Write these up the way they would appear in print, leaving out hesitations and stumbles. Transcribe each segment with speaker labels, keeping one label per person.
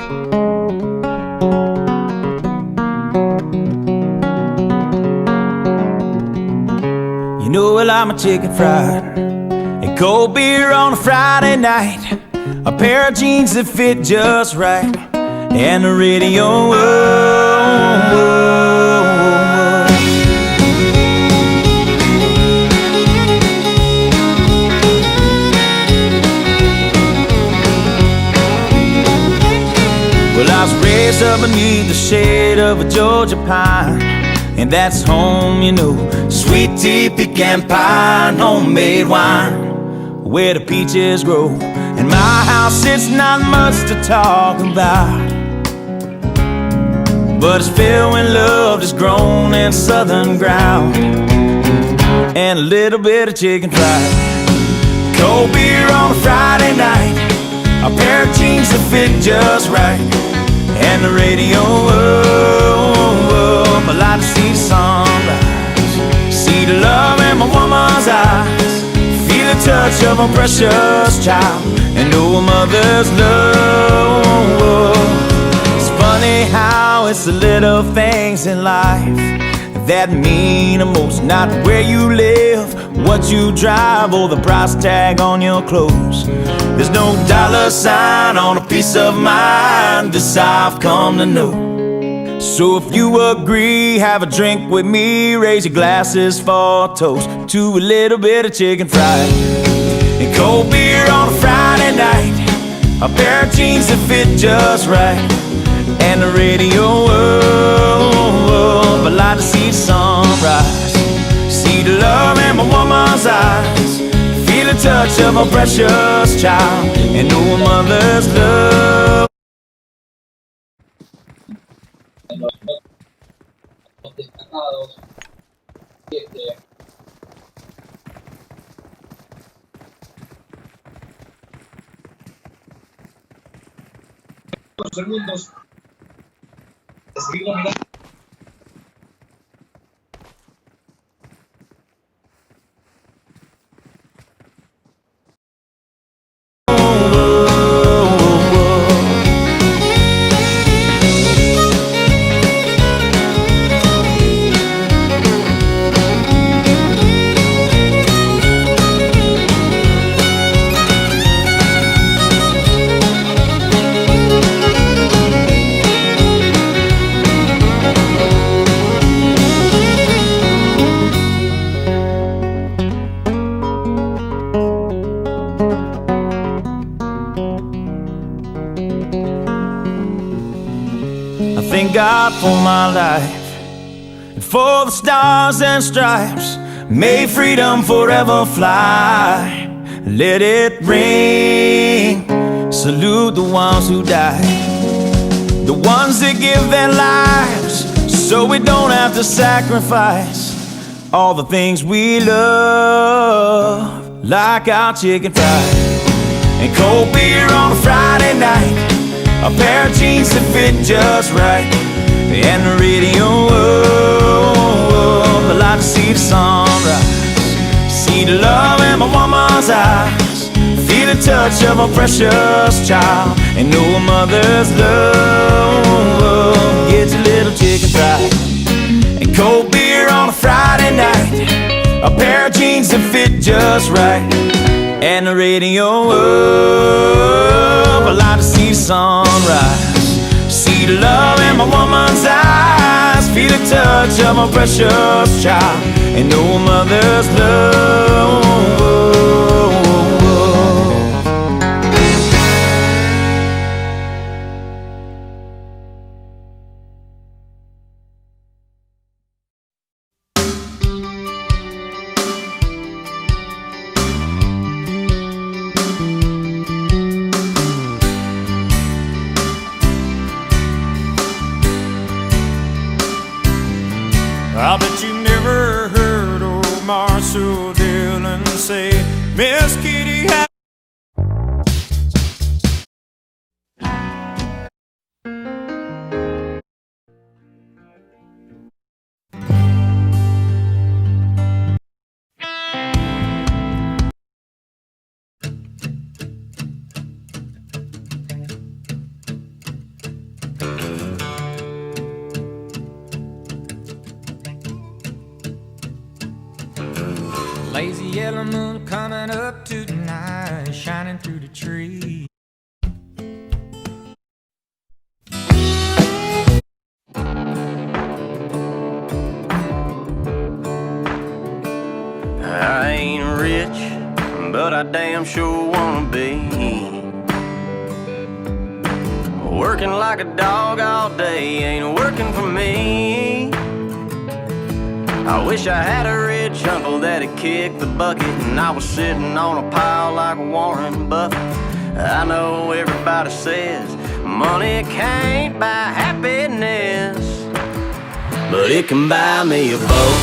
Speaker 1: You know I like my chicken fried and cold beer on a Friday night, a pair of jeans that fit just right, and the radio. Well, I was raised up beneath the shade of a Georgia pine, and that's home, you know. Sweet tea, pecan pie, and homemade wine, where the peaches grow. In my house, it's not much to talk about, but it's filled when love is grown in southern ground, and a little bit of chicken fried, cold beer on a Friday night, a pair of jeans that fit just right, and the radio. I like to see the sunrise, see the love in my woman's eyes, feel the touch of a precious child, and know a mother's love. It's funny how it's the little things in life that mean the most, not where you live, what you drive, or the price tag on your clothes. There's no dollar sign on a piece of mind, this I've come to know. So if you agree, have a drink with me, raise your glasses for a toast to a little bit of chicken fried and cold beer on a Friday night, a pair of jeans that fit just right, and the radio. I like to see the sunrise, see the love in my woman's eyes, feel the touch of a precious child, and know a mother's love.
Speaker 2: Los destacados, segundos de seguir dominando.
Speaker 1: Thank God for my life and for the stars and stripes. May freedom forever fly. Let it ring. Salute the ones who died, the ones that give their lives so we don't have to sacrifice all the things we love, like our chicken fried and cold beer on a Friday night, a pair of jeans that fit just right, and the radio. I like to see the sunrise, see the love in my woman's eyes, feel the touch of a precious child, and know a mother's love. Get your little chicken fried and cold beer on a Friday night, a pair of jeans that fit just right, and the radio. I like to see the sunrise, see the love in my woman's eyes, feel the touch of a precious child, and know a mother's love.
Speaker 3: I bet you never heard old Marshall Dillon say, Miss Kitty had
Speaker 4: Lazy yellow moon coming up tonight, shining through the trees.
Speaker 5: I ain't rich, but I damn sure wanna be. Working like a dog all day ain't working for me. I wish I had a rich uncle that'd kick the bucket and I was sitting on a pile like Warren Buffett. I know everybody says money can't buy happiness, but it can buy me a boat.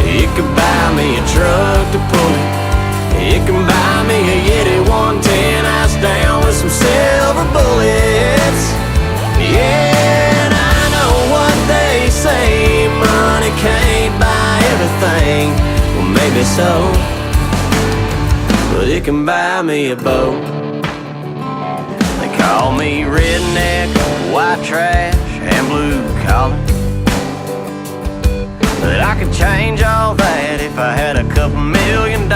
Speaker 5: It can buy me a truck to pull it. It can buy me a Yeti 110 ice down with some silver bullets. Yeah, and I know what they say, money can't buy everything. Well, maybe so, but it can buy me a boat. They call me redneck, white trash, and blue collar, but I could change all that if I had a couple $1 million.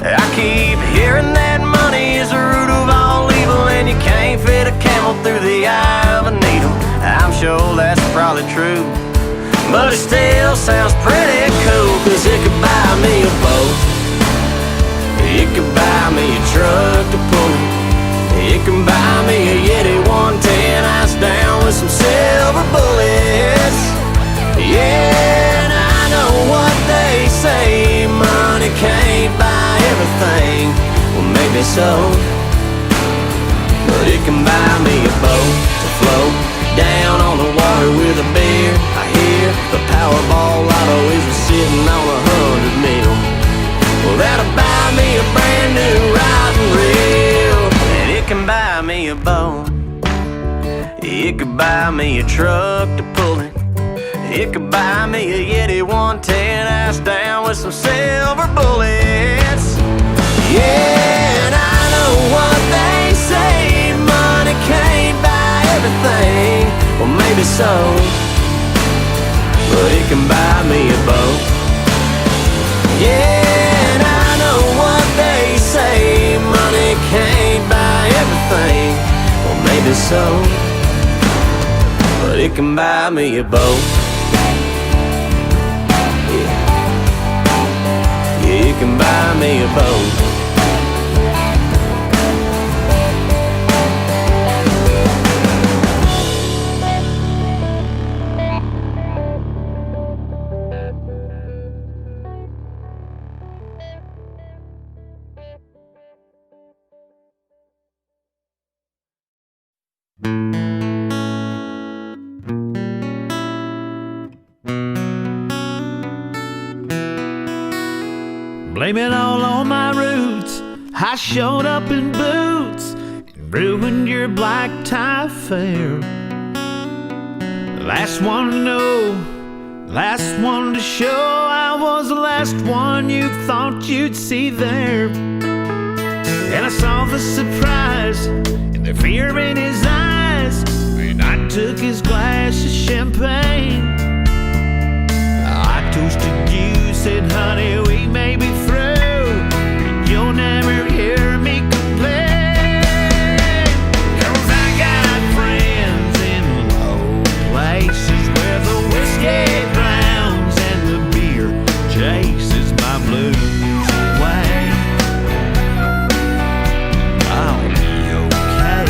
Speaker 5: I keep hearing that money is the root of all evil, and you can't fit a camel through the eye of a needle. I'm sure that's probably true, but it still sounds pretty cool, 'cause it could buy me a boat. It could buy me a truck to pull it. It can buy me a Yeti 110 ice down with some silver bullets. Yeah, and I know what they say, money can't buy everything. Well, maybe so, but it can buy me a boat to float down on the water with a beer. I hear the Powerball lotto is sitting on 100 mil. Well, that'll buy me a brand new rod and reel. And it can buy me a boat. It could buy me a truck to pull it. It could buy me a Yeti 110 ice down with some silver bullets. Yeah, and I know what they say, money can't buy everything. Well, maybe so, but it can buy me a boat. Yeah, and I know what they say, money can't buy everything. Well, maybe so, but it can buy me a boat. It can buy me a boat.
Speaker 1: Blame it all on my roots. I showed up in boots and ruined your black tie affair. Last one to know, last one to show. I was the last one you thought you'd see there. And I saw the surprise and the fear in his eyes, and I took his glass of champagne. I toasted you, said, honey, we may be through, but you'll never hear me complain. 'Cause I got friends in low places where the whiskey drowns and the beer chases my blues away. I'll be okay.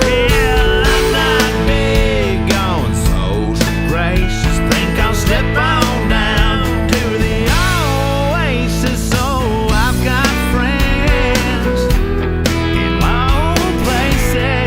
Speaker 1: Yeah, I'm not big on social graces. Think I'll step on down to the oasis. So I've got friends in low places.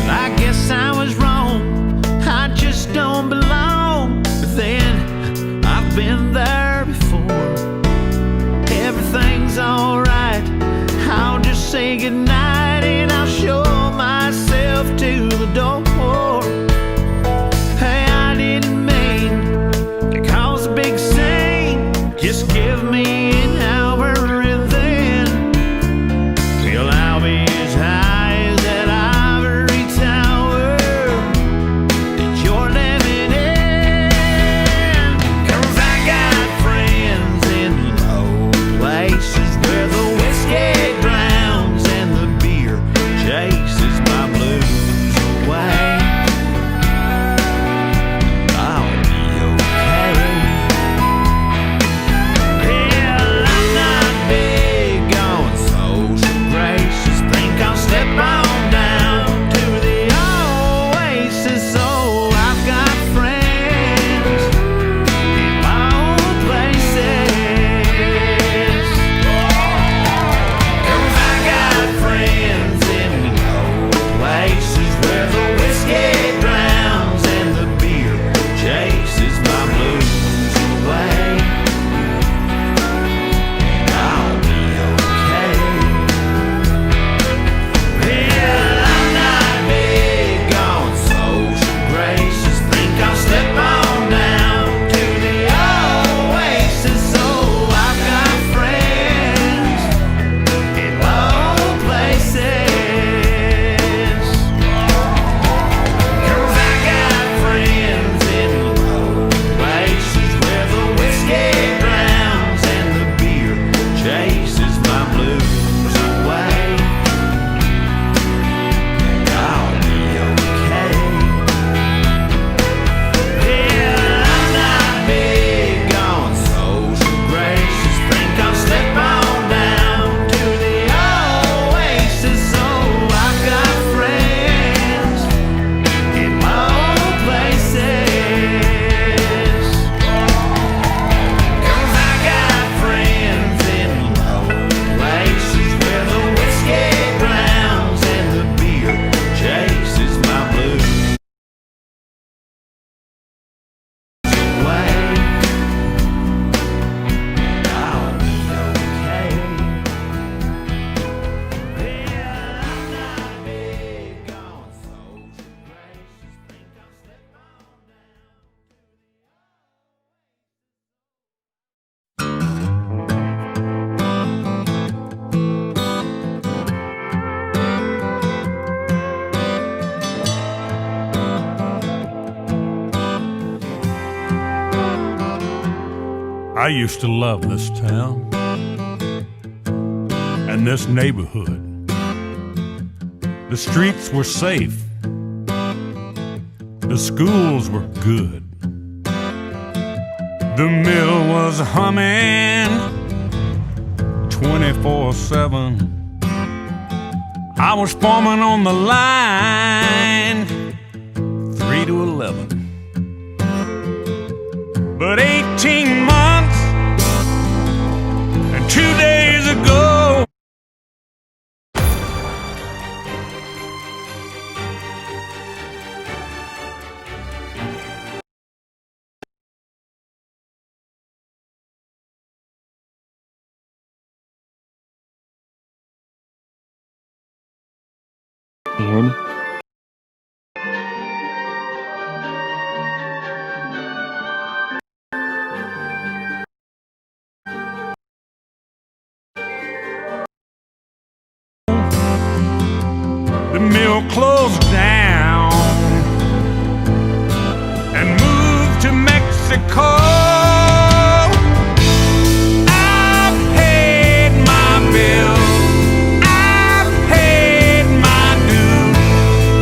Speaker 1: I guess I was wrong, I just don't belong. But then I've been there her before. Everything's alright, I'll just say goodnight and I'll show myself to the door. Hey, I didn't mean to cause a big scene, just give me an hour and then, well, I'll be as high as that ivory tower that you're living in. 'Cause I got friends in low places where the whiskey drowns and the beer chases my blues away. I'll be okay. Well, I'm not big on social graces. Think I'll step on down to the oasis. Oh, I've got friends in low places. 'Cause I got friends in low places where the whiskey drowns and the beer chases my blues away. I'll be okay. Well, I'm not big on social graces. Think I'll step on down to the oasis. Oh, I've got friends in low places. 'Cause I got friends in low places where the whiskey drowns and the beer chases my blues away. I'll be okay. Yeah, I'm not big on social graces. Think I'll step on down to the oasis. Oh, I've got friends in low places. 'Cause I got friends in low places where the whiskey drowns and the beer chases my blues away. I'll be okay. Yeah, I'm not big on social graces. Think I'll step on down.
Speaker 3: I used to love this town and this neighborhood. The streets were safe. The schools were good. The mill was humming 24/7. I was foreman on the line 3 to 11. But 18 months and 2 days ago,
Speaker 6: You hear me?
Speaker 3: the mill closed down and moved to Mexico. I've paid my bills, I've paid my dues,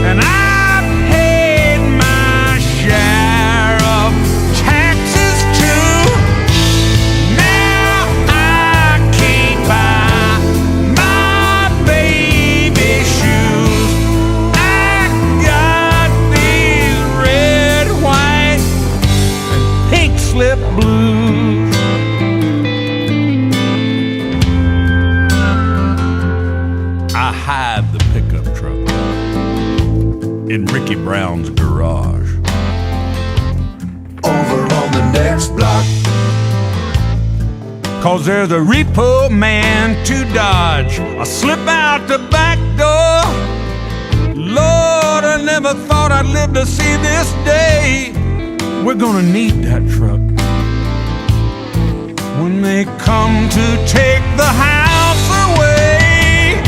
Speaker 3: and I've paid my share of taxes too. Now I can't buy my baby shoes. I 'cause there's a repo man to dodge. I slip out the back door. Lord, I never thought I'd live to see this day. We're gonna need that truck when they come to take the house away.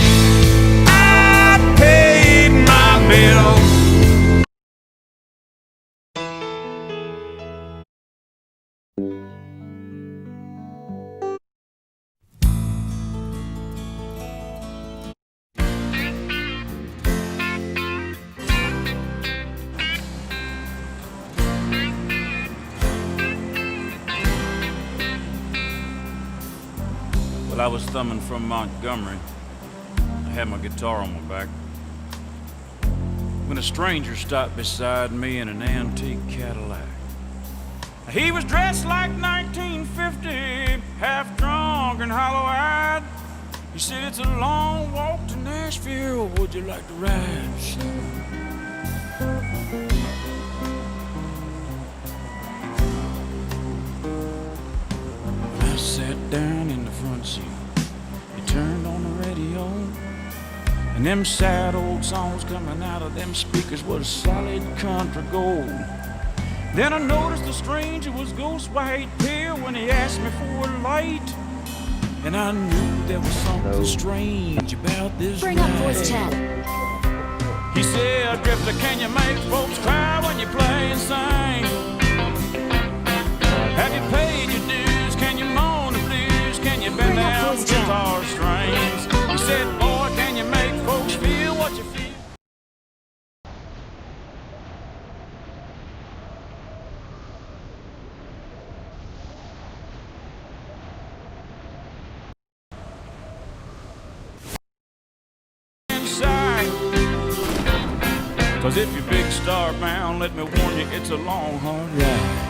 Speaker 3: I paid my bill.
Speaker 6: Well, I was thumbing from Montgomery. I had my guitar on my back when a stranger stopped beside me in an antique Cadillac. He was dressed like 1950, half drunk and hollow-eyed. He said, "It's a long walk to Nashville. Would you like to ride, son?" I sat down in the front seat. He turned on the radio, and them sad old songs coming out of them speakers was solid country gold. Then I noticed the stranger was ghost white pale when he asked me for a light, and I knew there was something strange about this
Speaker 7: Bring up
Speaker 6: ride.
Speaker 7: voice chat.
Speaker 6: He said, "Drifter, can you make folks cry when you play and sing? Have you paid your dues? Can you moan the blues? Can you bend
Speaker 7: Bring up
Speaker 6: down
Speaker 7: voice chat.
Speaker 6: guitar strings?" He said, "Boy, can you make folks feel what you feel?" Inside. 'Cause if you're big star bound, let me warn you, it's a long, hard ride.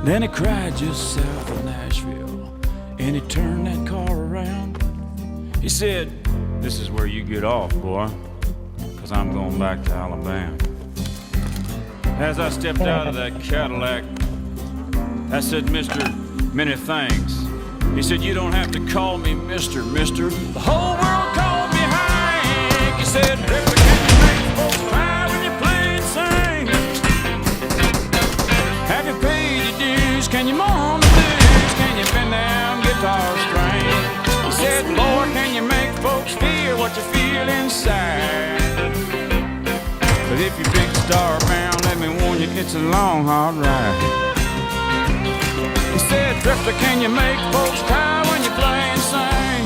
Speaker 6: Then he cried just south of Nashville, and he turned that car around. He said, "This is where you get off, boy, 'cause I'm going back to Alabama." As I stepped out of that Cadillac, I said, "Mr. Many thanks." He said, "You don't have to call me Mr. The whole world called me Hank." He said, "Drifter, can you make folks cry when you play and sing? Have you paid your dues? Can you moan the blues? Can you bend down guitar strings?" He said, "Lord, can you make folks feel what you feel inside? But if you're big star bound, let me warn you, it's a long, hard ride." He said, "Drifter, can you make folks cry when you play and sing?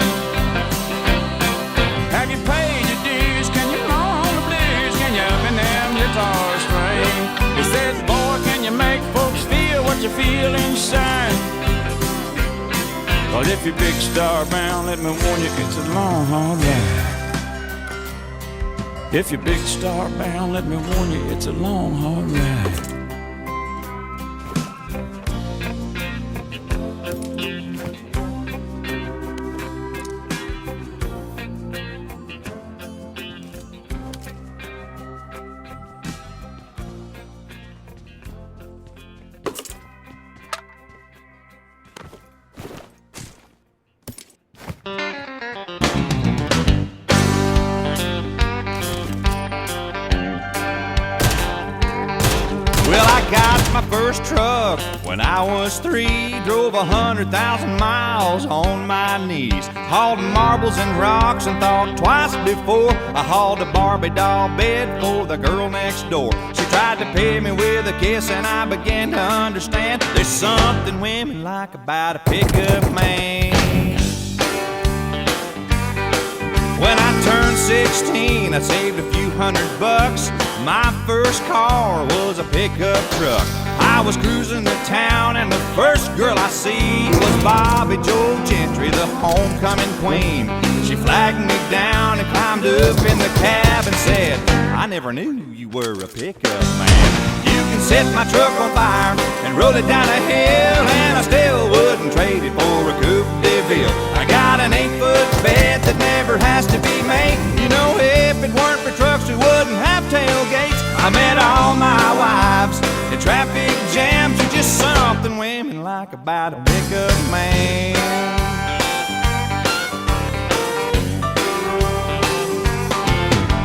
Speaker 6: Have you paid your dues? Can you moan the blues? Can you bend them guitar strings?" He said, "Boy, can you make folks feel what you feel inside? Well, if you're big star bound, let me warn you, it's a long, hard ride. If you're big star bound, let me warn you, it's a long, hard ride."
Speaker 1: Well, I got my first truck when I was 3. Drove 100,000 miles on my knees. Hauled marbles and rocks and thought twice before I hauled a Barbie doll bed for the girl next door. She tried to pay me with a kiss and I began to understand there's something women like about a pickup man. When I turned 16, I saved a few $100. My first car was a pickup truck. I was cruising the town and the first girl I see was Bobby Joe Gentry, the homecoming queen. She flagged me down and climbed up in the cab and said, "I never knew you were a pickup man. You can set my truck on fire and roll it down a hill, and I still wouldn't trade it for a Coupe de Ville. I got an 8-foot bed that never has to be made. You know, if it weren't for trucks, we wouldn't have tailgates. I met all my wives in traffic jams are just something women like about a pickup man.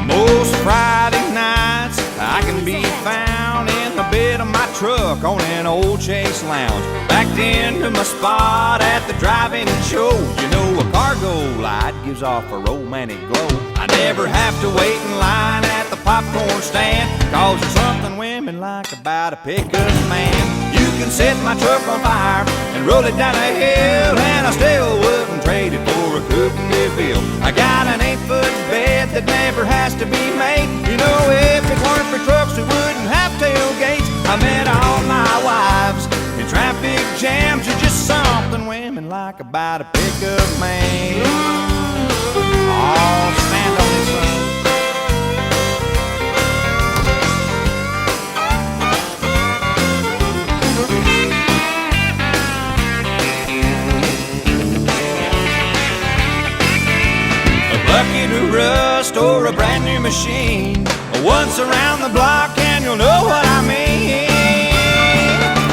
Speaker 1: Most Friday nights I can be found in the bed of my truck on an old Chase Lounge, backed into my spot at the drive-in show. You know, a cargo light gives off a romantic glow. I never have to wait in line at the popcorn stand, 'cause there's something women like about a pickup man. You can set my truck on fire and roll it down a hill, and I still wouldn't trade it for a coupe and DeVille. I got an 8-foot bed that never has to be made. You know, if it weren't for trucks, we wouldn't have tailgates. I met all my wives in traffic jams are just something women like about a pickup man. Oh, stand on this one. A bucket of rust or a brand new machine, once around the block and you'll know what I mean.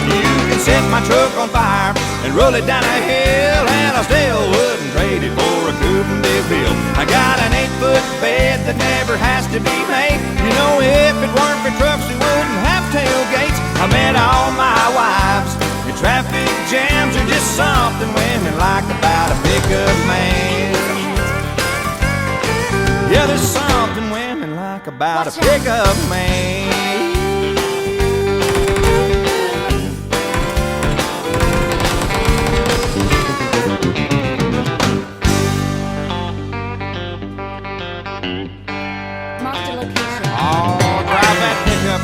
Speaker 1: You can set my truck on fire and roll it down a hill, and I still wouldn't trade it for a coupe and DeVille. I got an 8-foot bed that never has to be made. You know, if it weren't for trucks, we wouldn't have tailgates. I met all my wives in traffic jams are just something women like about a pickup man. Yeah, there's something women like about a pickup man.
Speaker 7: Mark the location.
Speaker 1: Oh, drive that pickup.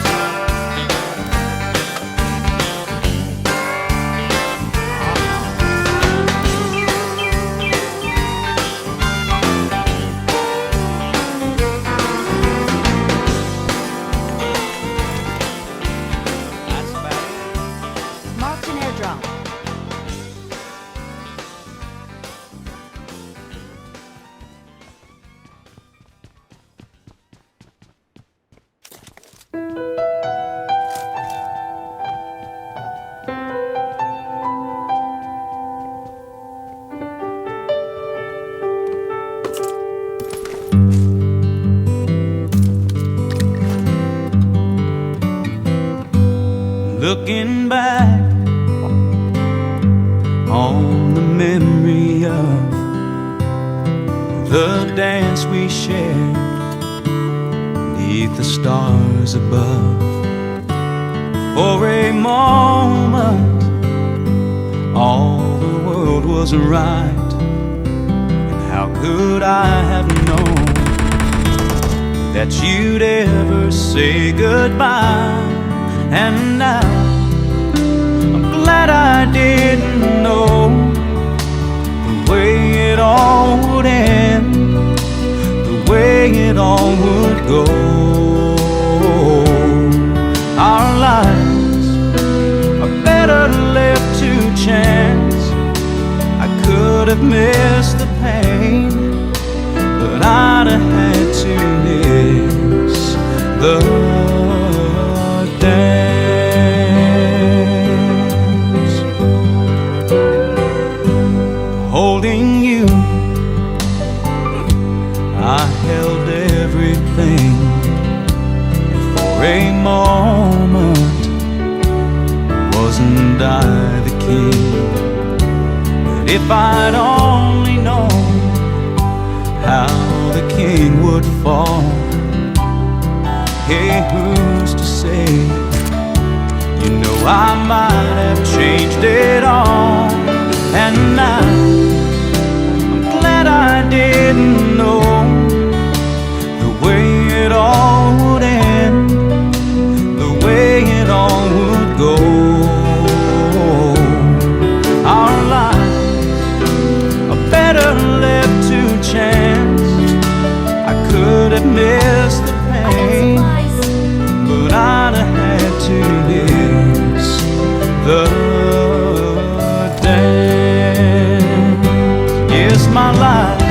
Speaker 1: That's about it.
Speaker 7: Marked an airdrop.
Speaker 1: Looking back on the memory of the dance we shared beneath the stars above. For a moment, all the world was right, and how could I have known that you'd ever say goodbye? And now I'm glad I didn't know the way it all would end, the way it all would go. Our lives are better left to chance. I could have missed the pain, but I'd have had to miss the dance. Holding you, I held everything. For a moment, wasn't I the king? But if I'd only known how the king would fall, hey, who's to say? You know, I might have changed it all. And now I'm glad I didn't know the way it all would end, the way it all would go. Our lives are better left to chance. I could have missed the pain, but I'd have had to miss the dance. Yes, my life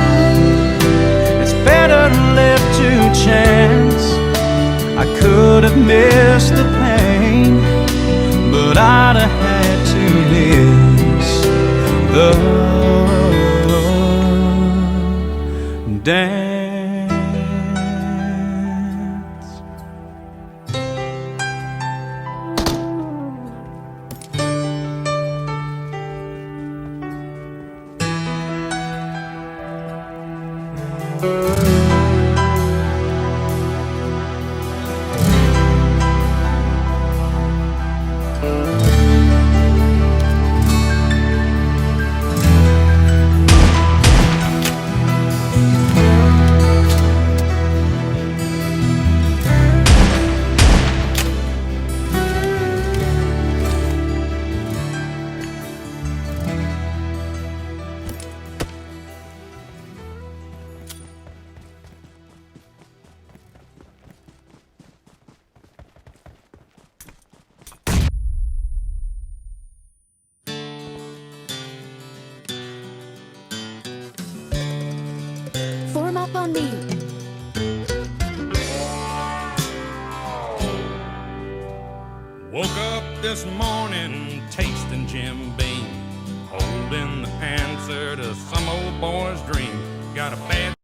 Speaker 1: I could have missed the pain, but I'd have had to miss the dance.
Speaker 7: Form up on me.
Speaker 3: Woke up this morning tasting Jim Beam, holding the answer to some old boy's dream. Got a bad.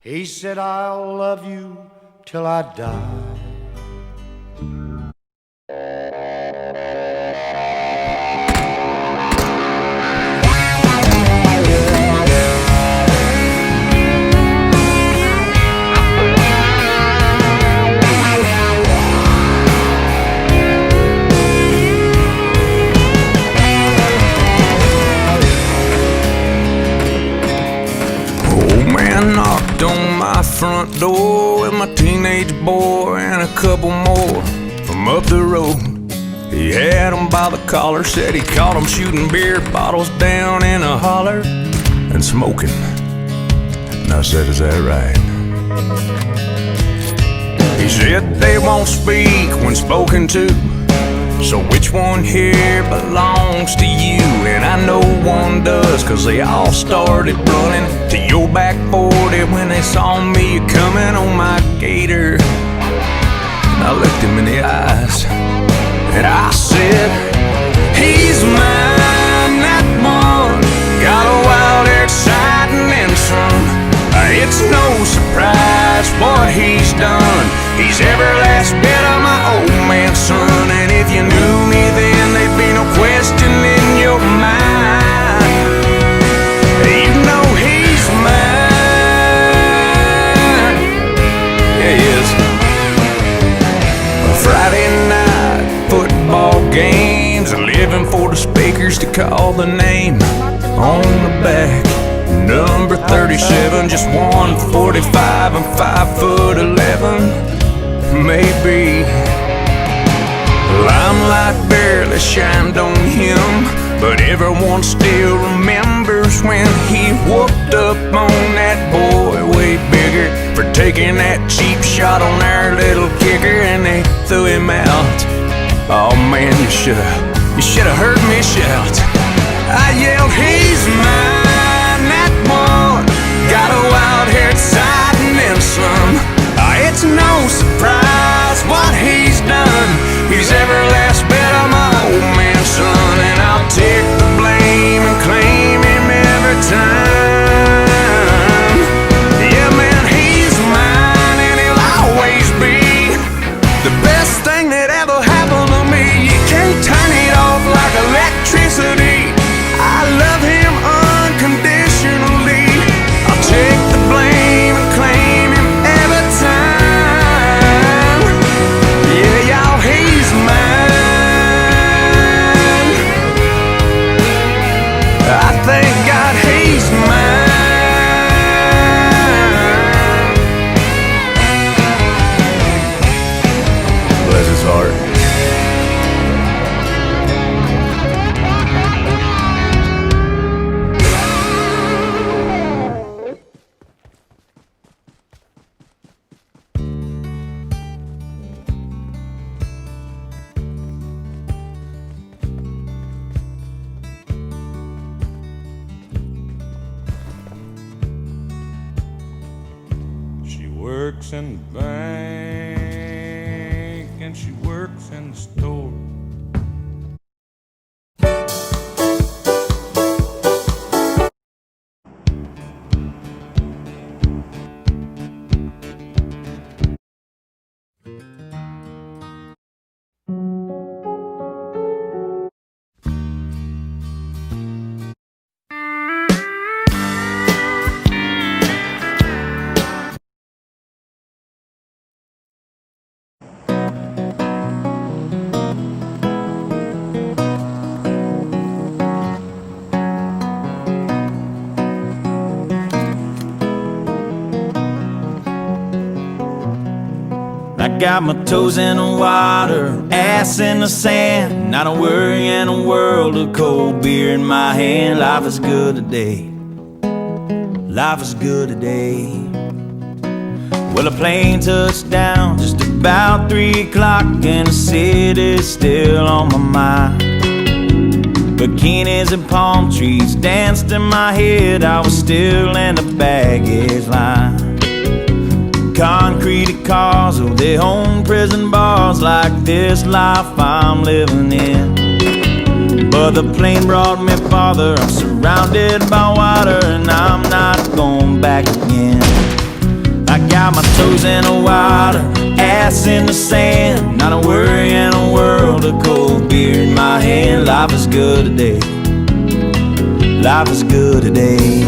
Speaker 8: He said, I'll love you till I die.
Speaker 3: Old man knocked on my front door with my teenage boy and a couple more from up the road. He had 'em by the collar, said he caught 'em shooting beer bottles down in a holler and smoking. And I said, is that right? He said they won't speak when spoken to, so which one here belongs to you? And I know one does, 'cause they all started running to your back 40 when they saw me coming on my gator. And I looked him in the eyes and I said, he's mine, that one. Got a wild, exciting and some. It's no surprise what he's done. He's every last bit of my old man's son. And if you knew me then, there'd be no question in your mind. You know he's mine. Yeah, he is. Friday night football games, living for the speakers to call the name on the back. Number 37, just 145 and 5'11", maybe. Limelight barely shined on him, but everyone still remembers when he whooped up on that boy way bigger for taking that cheap shot on our little kicker, and they threw him out. Oh man, you should've heard me shout. I yelled, he's mine, that one. Got a wild-haired side and then some. It's no surprise what he's done. He's every last bit of my old man's son, and I'll take the blame and claim him every time. Yeah, man, he's mine, and he'll always be the best thing that ever happened to me. You can't turn it off like electricity. I love him unconditionally. I'll take the blame and claim him every time. Yeah, y'all, he's mine. I thank God he's mine. Bless his heart. She works in the bank she works in the store.
Speaker 1: I got my toes in the water, ass in the sand, not a worry in a world of cold beer in my hand. Life is good today, life is good today. Well, a plane touched down just about 3 o'clock, and the city's still on my mind. Bikinis and palm trees danced in my head, I was still in the baggage line. Concrete cars, oh, they own prison bars, like this life I'm living in. But the plane brought me farther, I'm surrounded by water, and I'm not going back again. I got my toes in the water, ass in the sand, not a worry in a world of cold beer in my hand. Life is good today, life is good today.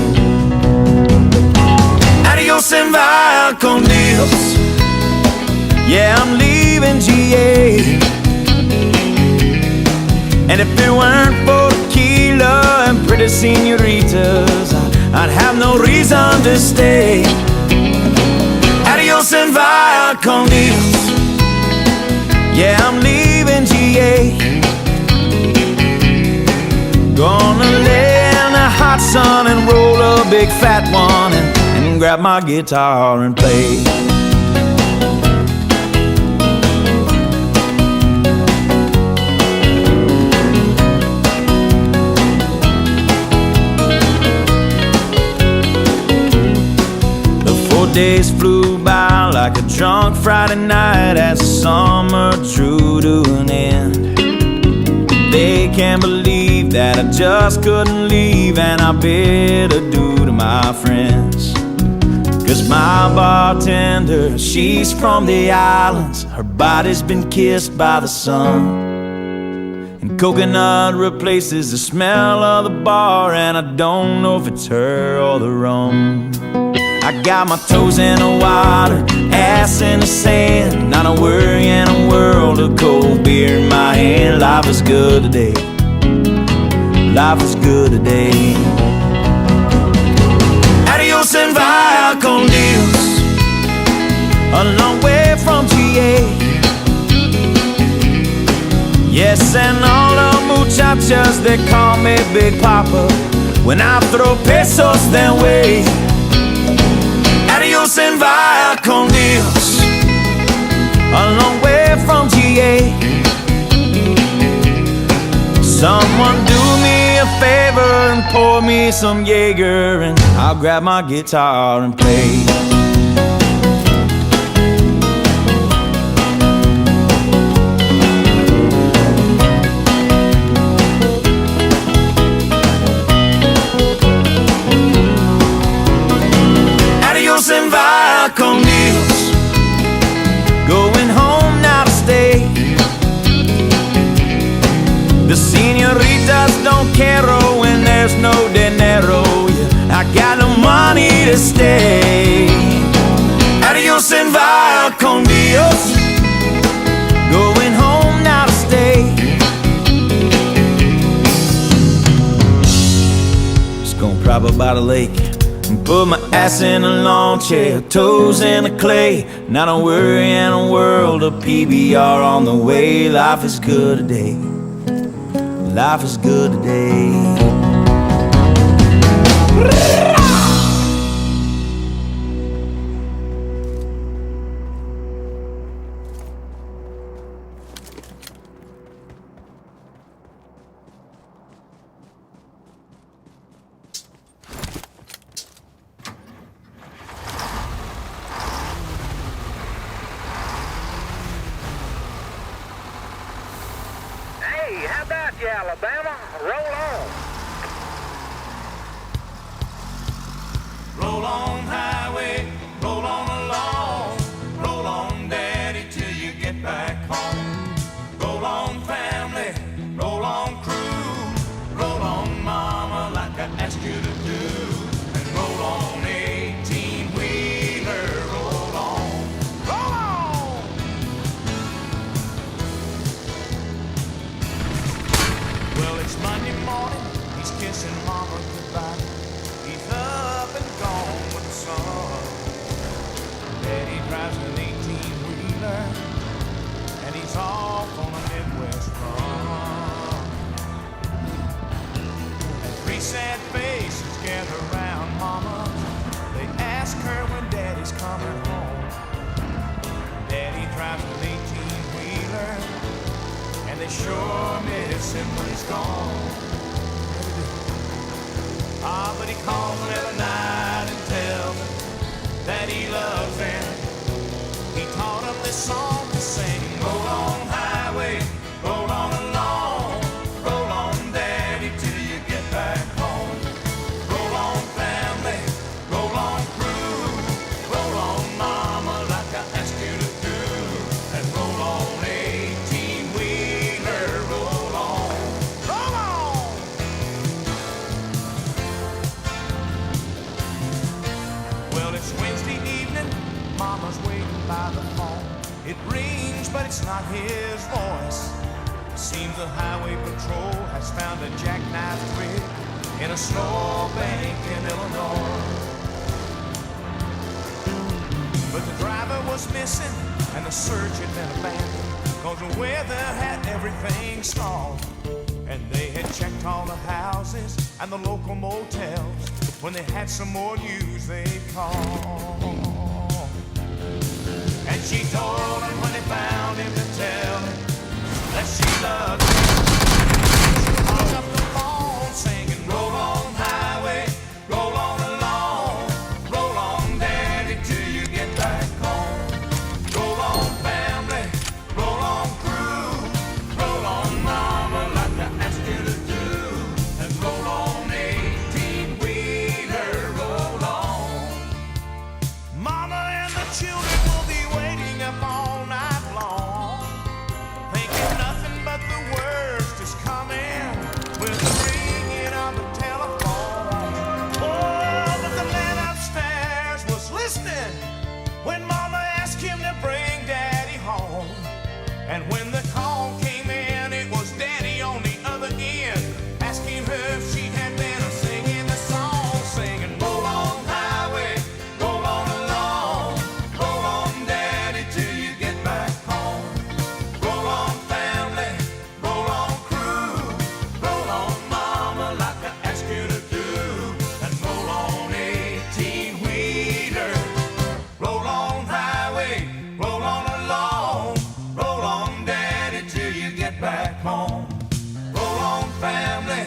Speaker 1: Adios and via con Dios, yeah, I'm leaving GA. And if it weren't for tequila and pretty senoritas, I'd have no reason to stay. Adios and via con Dios, yeah, I'm leaving GA. Gonna lay in the hot sun and roll a big fat one, and grab my guitar and play. The 4 days flew by like a drunk Friday night as the summer drew to an end. They can't believe that I just couldn't leave, and I bid adieu to my friends. 'Cause my bartender, she's from the islands, her body's been kissed by the sun, and coconut replaces the smell of the bar, and I don't know if it's her or the rum. I got my toes in the water, ass in the sand, not a worry in a world of cold beer in my hand. Life is good today, life is good today. Adios and via con Dios, a long way from GA. Yes, and all the muchachas, they call me Big Papa when I throw pesos their way. Adios and via con Dios, a long way from GA. Someone do me a favor and pour me some Jaeger, and I'll grab my guitar and play. Adios and via con Dios, going home now to stay. The senoritas don't care when there's no dinero, yeah, I got no money to stay. Adios and via con Dios, going home now to stay. Just gonna prop up by the lake and put my ass in a lawn chair, toes in the clay, not a worry in a world of PBR on the way. Life is good today, life is good today.
Speaker 3: you, Alabama. Roll on.
Speaker 1: Roll on, highway, roll on along. Roll on, daddy, till you get back home. Roll on, family, roll on, crew. Roll on, mama, like I asked you to do. And roll on, 18-wheeler, roll on. Roll on! Well, it's Monday morning, he's kissing mama goodbye. He's up and gone with the sun. Daddy drives an 18-wheeler, and he's off on a Midwest run. And three sad faces gather around mama. They ask her when daddy's coming home. Daddy drives an 18-wheeler, and they sure miss him when he's gone. Ah, but he calls them every night and tells them that he loves them. He taught them this song to sing. Roll on, highway, roll on along. Roll on, daddy, till you get back home. Roll on, family, roll on, crew. Roll on, mama, like I asked you to do. And roll on, 18-wheeler, roll on. Roll on! Well, it's Wednesday evening, mama's waiting by the phone. It rings, but it's not his voice. Seems the highway patrol has found a jackknife rig in a snowbank in Illinois. But the driver was missing, and the search had been abandoned, 'cause the weather had everything stalled. And they had checked all the houses and the local motels. When they had some more news, they'd call. And she told him when they found him to tell him that she loved him. She hung up the phone singing, roll on, highway, roll on along. Roll on, daddy, till you get back home. Roll on, family, roll on, crew. Roll on, mama, like I asked you to do. And roll on, 18-wheeler, roll on. Mama and the children will be waiting up all night long, thinking nothing but the worst is coming with the ringing of the telephone. Oh, but the man upstairs was listening when mama asked him to bring daddy home. And when the call came in, it was daddy on the other end, asking her if she had been singing the song, singing, roll on, highway, roll on along. Roll on, daddy, till you get back home. Roll on, family, roll on, crew. Roll on, mama, like I asked you to do. And roll on, 18-wheeler. Roll on, highway, roll on along. Roll on, daddy, till you get back home. Roll on, family,